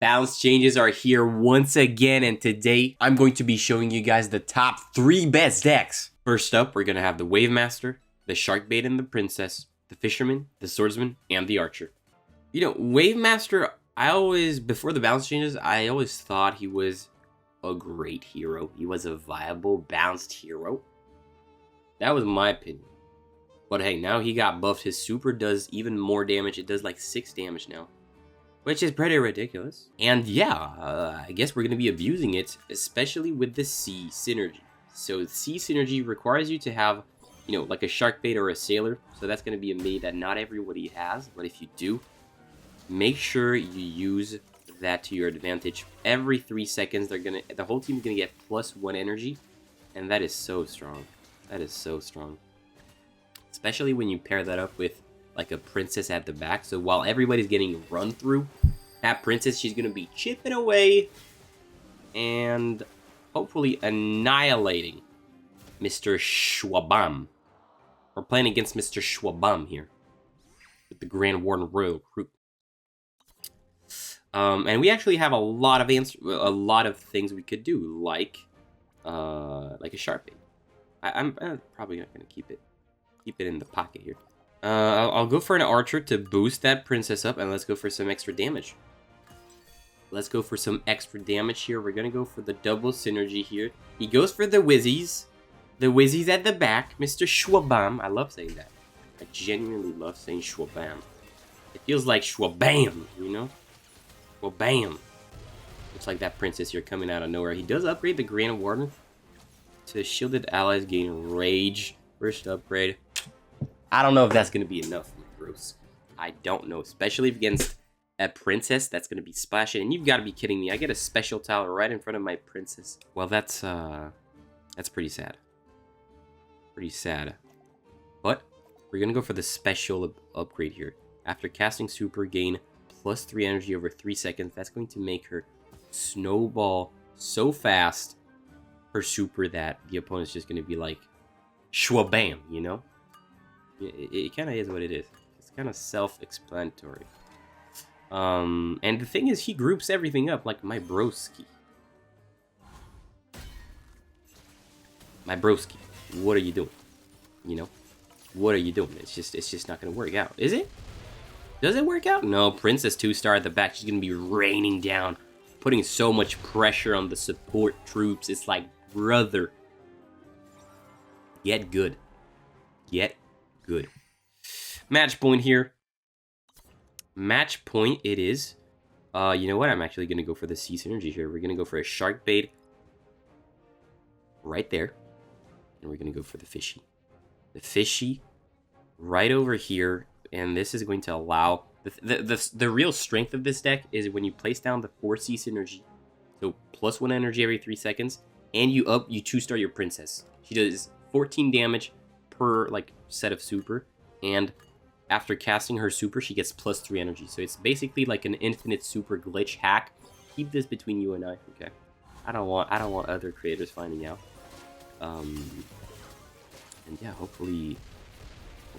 Balance changes are here once again, and today I'm going to be showing you guys the top 3 best decks. First up, we're going to have the Wave Master, the Shark Bait and the Princess, the Fisherman, the Swordsman, and the Archer. You know, Wave Master, before the balance changes, I always thought he was a great hero. He was a viable, balanced hero. That was my opinion. But hey, now he got buffed. His super does even more damage. It does like 6 damage now, which is pretty ridiculous. And yeah, I guess we're going to be abusing it, especially with the C synergy. So C synergy requires you to have, you know, like a Shark Bait or a Sailor. So that's going to be a mate that not everybody has. But if you do, make sure you use that to your advantage. Every 3 seconds, the whole team is going to get +1 energy. And that is so strong. That is so strong. Especially when you pair that up with like a princess at the back. So while everybody's getting run through, that princess, she's going to be chipping away and hopefully annihilating Mr. Schwabam. We're playing against Mr. Schwabam here with the Grand Warden Royal Crew. And we actually have a lot of things we could do, like a Shark Bait. I'm probably not going to keep it in the pocket here. I'll go for an Archer to boost that princess up, and let's go for some extra damage. Let's go for some extra damage here. We're going to go for the double synergy here. He goes for the Wizzies. The Wizzies at the back. Mr. Schwabam. I love saying that. I genuinely love saying Schwabam. It feels like Schwabam, you know? Schwabam. Looks like that princess here coming out of nowhere. He does upgrade the Grand Warden to shielded allies gain rage. First upgrade. I don't know if that's going to be enough, Bruce. I don't know, especially against a princess that's going to be splashing. And you've got to be kidding me. I get a special tower right in front of my princess. Well, that's pretty sad. Pretty sad. But we're going to go for the special upgrade here. After casting super, gain +3 energy over 3 seconds. That's going to make her snowball so fast, her super, that the opponent's just going to be like, Schwabam, you know? It kind of is what it is. It's kind of self-explanatory. And the thing is, he groups everything up like my broski. My broski, what are you doing? You know? What are you doing? It's just not going to work out. Is it? Does it work out? No, Princess 2-star at the back. She's going to be raining down, putting so much pressure on the support troops. It's like, brother, get good. Get good. Match point here. Match point it is. You know what? I'm actually going to go for the C synergy here. We're going to go for a Shark Bait right there. And we're going to go for the Fishy. The Fishy right over here. And this is going to allow... The real strength of this deck is when you place down the 4C synergy. So +1 energy every 3 seconds. And you 2-star your princess. She does 14 damage per like set of super, and after casting her super, she gets +3 energy. So it's basically like an infinite super glitch hack. Keep this between you and I, okay? I don't want other creators finding out. And yeah, hopefully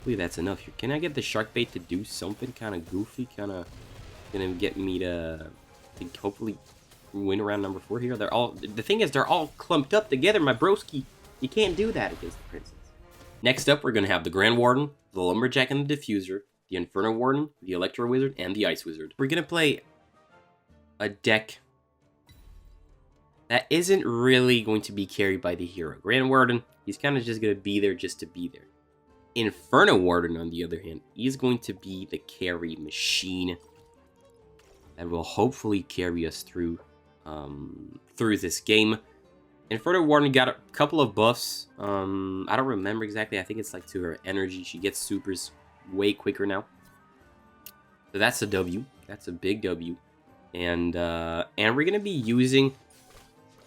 that's enough here. Can I get the Shark Bait to do something kind of goofy, kind of gonna get me to hopefully win round number 4 here? The thing is, they're all clumped up together, my broski. You can't do that against the princess. Next up, we're going to have the Grand Warden, the Lumberjack and the Diffuser, the Inferno Warden, the Electro Wizard, and the Ice Wizard. We're going to play a deck that isn't really going to be carried by the hero. Grand Warden, he's kind of just going to be there just to be there. Inferno Warden, on the other hand, he's going to be the carry machine that will hopefully carry us through this game. Inferno Warden got a couple of buffs. I don't remember exactly. I think it's like to her energy. She gets supers way quicker now. So that's a W. That's a big W. And we're gonna be using,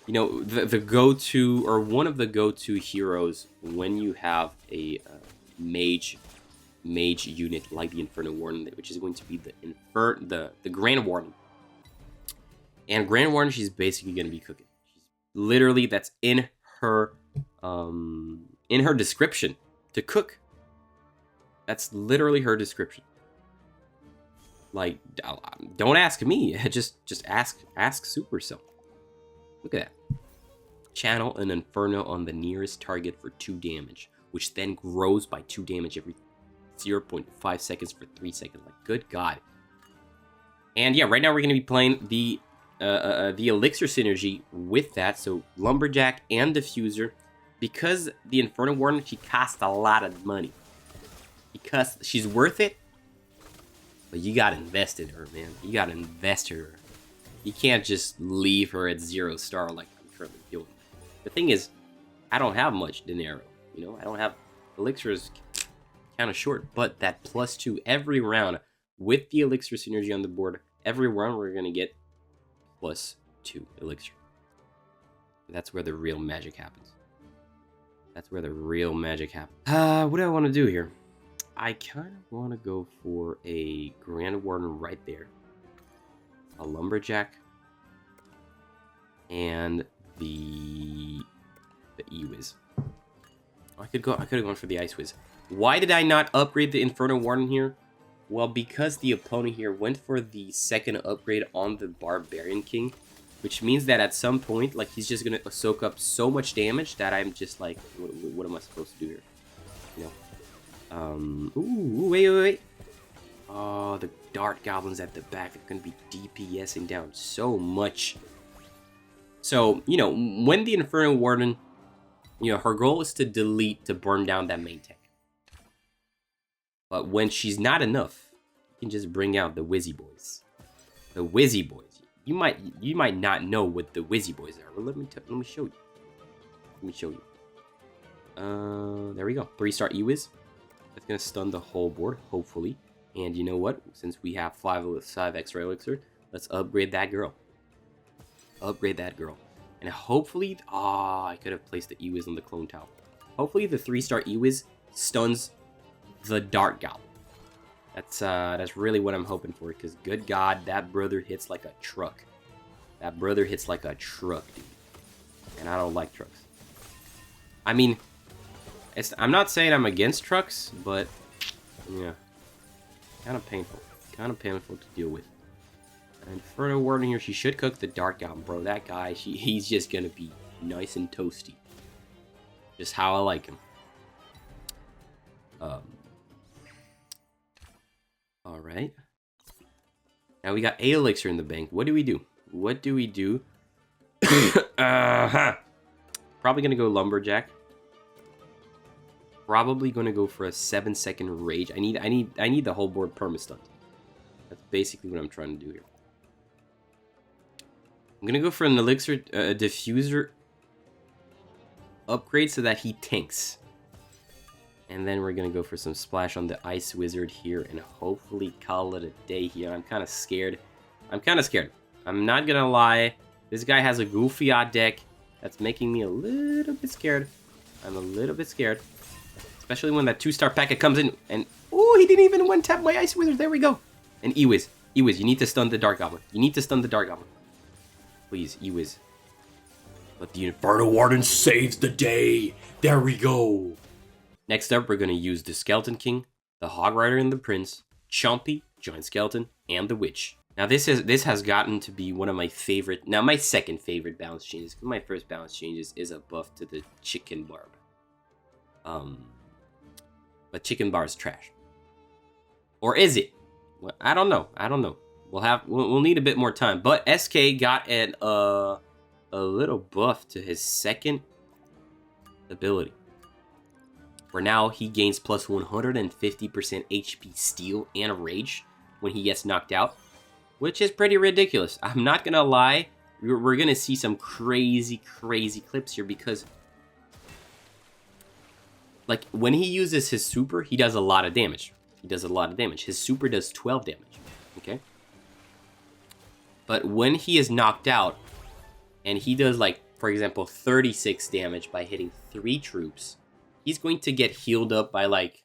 you know, the go-to, or one of the go-to heroes when you have a mage unit like the Inferno Warden, which is going to be the Grand Warden. And Grand Warden, she's basically gonna be cooking. Literally, that's in her description, to cook. That's literally her description. Like, don't ask me. just ask Supercell. Look at that. Channel an Inferno on the nearest target for 2 damage, which then grows by 2 damage every 0.5 seconds for 3 seconds. Like, good God. And yeah, right now we're going to be playing the Elixir synergy with that. So Lumberjack and Diffuser. Because the Inferno Warden, she costs a lot of money. Because she's worth it. But you got to invest in her, man. You got to invest in her. You can't just leave her at 0 star like I'm currently doing. The thing is, I don't have much dinero. You know, I don't have... Elixir is kind of short. But that +2 every round with the Elixir synergy on the board, every round we're going to get +2 Elixir. That's where the real magic happens. That's where the real magic happens. What do I want to do here? I kind of want to go for a Grand Warden right there. A Lumberjack. And the E-Wiz. I could have gone for the Ice Wiz. Why did I not upgrade the Inferno Warden here? Well, because the opponent here went for the second upgrade on the Barbarian King, which means that at some point, like, he's just gonna soak up so much damage that I'm just like, what am I supposed to do here? You know? Ooh, wait. Oh, the Dart Goblins at the back are gonna be DPSing down so much. So, you know, when the Inferno Warden, you know, her goal is to delete, to burn down that main tank. But when she's not enough, you can just bring out the Wizzy Boys. The Wizzy Boys. You might not know what the Wizzy Boys are. Well, let me show you. Let me show you. There we go. 3-star E-Wiz. That's gonna stun the whole board, hopefully. And you know what? Since we have 5 extra elixir, let's upgrade that girl. Upgrade that girl. And hopefully, I could have placed the E-Wiz on the clone tower. Hopefully the 3-star E-Wiz stuns the Dart Goblin. That's really what I'm hoping for, because good God, that brother hits like a truck. That brother hits like a truck, dude. And I don't like trucks. I mean, I'm not saying I'm against trucks, but yeah, kind of painful. Kind of painful to deal with. And Inferno Warden here, she should cook the Dart Goblin, bro. That guy, he's just gonna be nice and toasty. Just how I like him. Alright. Now we got 8 elixir in the bank. What do we do? What do we do? Probably gonna go Lumberjack. Probably gonna go for a 7-second rage. I need the whole board perma-stunned. That's basically what I'm trying to do here. I'm gonna go for an elixir diffuser upgrade so that he tanks. And then we're gonna go for some splash on the Ice Wizard here and hopefully call it a day here. I'm kind of scared. I'm not gonna lie. This guy has a goofy odd deck that's making me a little bit scared. I'm a little bit scared. Especially when that 2-star packet comes in and... Oh, he didn't even one-tap my Ice Wizard. There we go. And E-Wiz. E-Wiz, you need to stun the Dart Goblin. You need to stun the Dart Goblin. Please, E-Wiz. But the Inferno Warden saves the day. There we go. Next up, we're going to use the Skeleton King, the Hog Rider and the Prince, Chompy, Giant Skeleton, and the Witch. Now, this has gotten to be one of my favorite... Now, my second favorite balance changes. My first balance changes is a buff to the Chicken Barb. But Chicken Bar is trash. Or is it? Well, I don't know. We'll need a bit more time. But SK got a little buff to his second ability. For now, he gains plus 150% HP steal and rage when he gets knocked out, which is pretty ridiculous. I'm not gonna lie, we're gonna see some crazy clips here because, like, when he uses his super, he does a lot of damage. His super does 12 damage, okay? But when he is knocked out, and he does, like, for example, 36 damage by hitting 3 troops, he's going to get healed up by, like,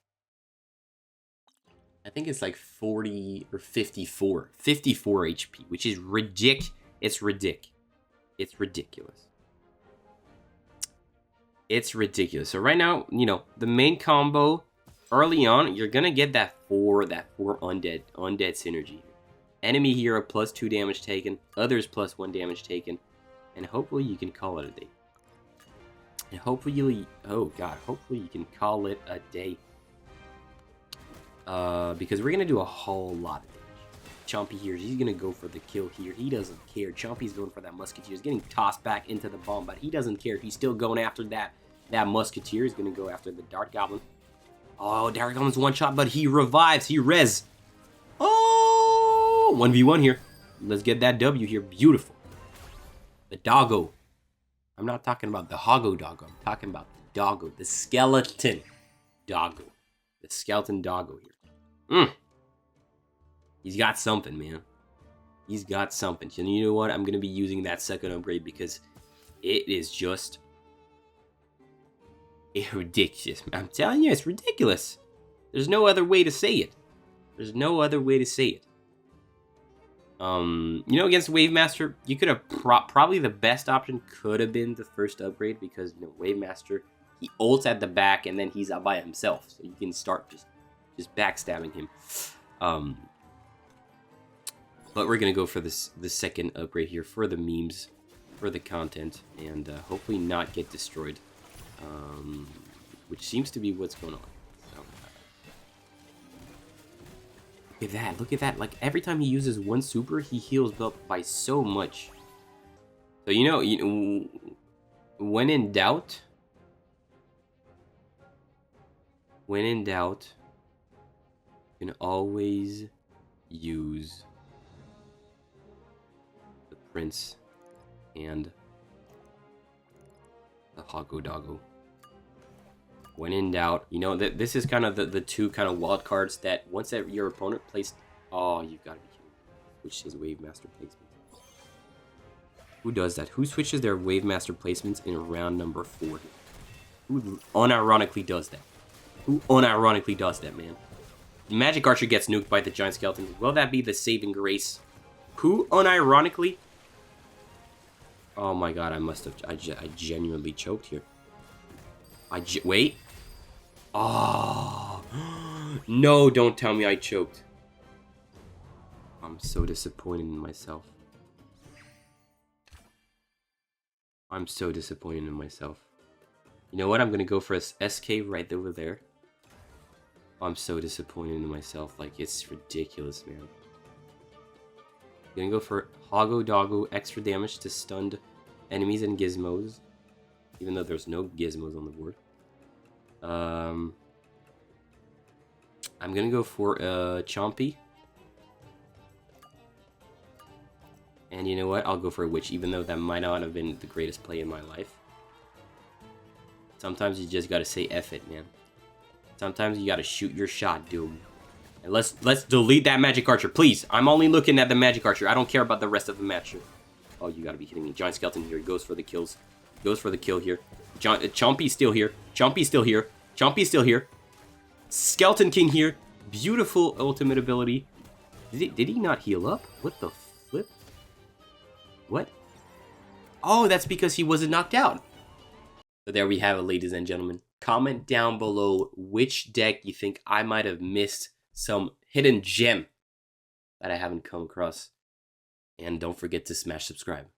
I think it's like 40 or 54 HP, which is ridiculous. It's ridiculous. So right now, you know, the main combo, early on, you're going to get that 4 undead synergy. Enemy hero +2 damage taken. Others +1 damage taken. And hopefully you can call it a day. And hopefully, oh god, hopefully you can call it a day. Because we're going to do a whole lot of damage. Chompy here, he's going to go for the kill here. He doesn't care. Chompy's going for that Musketeer. He's getting tossed back into the bomb, but he doesn't care. He's still going after that Musketeer. He's going to go after the Dart Goblin. Oh, Dart Goblin's one shot, but he revives. He res. Oh, 1v1 here. Let's get that W here. Beautiful. The doggo. I'm not talking about the hoggo doggo. I'm talking about the doggo. The skeleton doggo. The skeleton doggo here. He's got something, man. He's got something. And you know what? I'm going to be using that second upgrade because it is just ridiculous. I'm telling you, it's ridiculous. There's no other way to say it. There's no other way to say it. You know, against Wavemaster, you could have probably the best option could have been the first upgrade because, you know, Wavemaster, he ults at the back and then he's out by himself. So you can start just backstabbing him. But we're going to go for the second upgrade here for the memes, for the content, and hopefully not get destroyed. Which seems to be what's going on. So, look at that. Look at that. Like, every time he uses one super, he heals up by so much. So, you know, when in doubt, you can always use the Prince and the Hoggo Doggo. When in doubt, you know, this is kind of the two kind of wild cards that once that your opponent placed... Oh, you've got to be kidding me. Which is Wavemaster placement. Who does that? Who switches their Wavemaster placements in round number 40? Who unironically does that? Who unironically does that, man? The Magic Archer gets nuked by the Giant Skeleton. Will that be the saving grace? Who unironically... Oh my god, I must have... I genuinely choked here. Wait. Oh. No, don't tell me I choked. I'm so disappointed in myself. I'm so disappointed in myself. You know what? I'm going to go for a SK right over there. I'm so disappointed in myself. Like, it's ridiculous, man. I'm going to go for Hoggo Doggo, extra damage to stunned enemies and gizmos. Even though there's no gizmos on the board. I'm gonna go for Chompy. And you know what? I'll go for a Witch, even though that might not have been the greatest play in my life. Sometimes you just gotta say F it, man. Sometimes you gotta shoot your shot, dude. And let's delete that Magic Archer, please. I'm only looking at the Magic Archer. I don't care about the rest of the match. Oh, you gotta be kidding me. Giant Skeleton here. He goes for the kills. Goes for the kill here. Chompy's still here. Chompy's still here. Chompy's still here. Skeleton King here. Beautiful ultimate ability. Did he not heal up? What the flip? What? Oh, that's because he wasn't knocked out. So there we have it, ladies and gentlemen. Comment down below which deck you think I might have missed some hidden gem that I haven't come across. And don't forget to smash subscribe.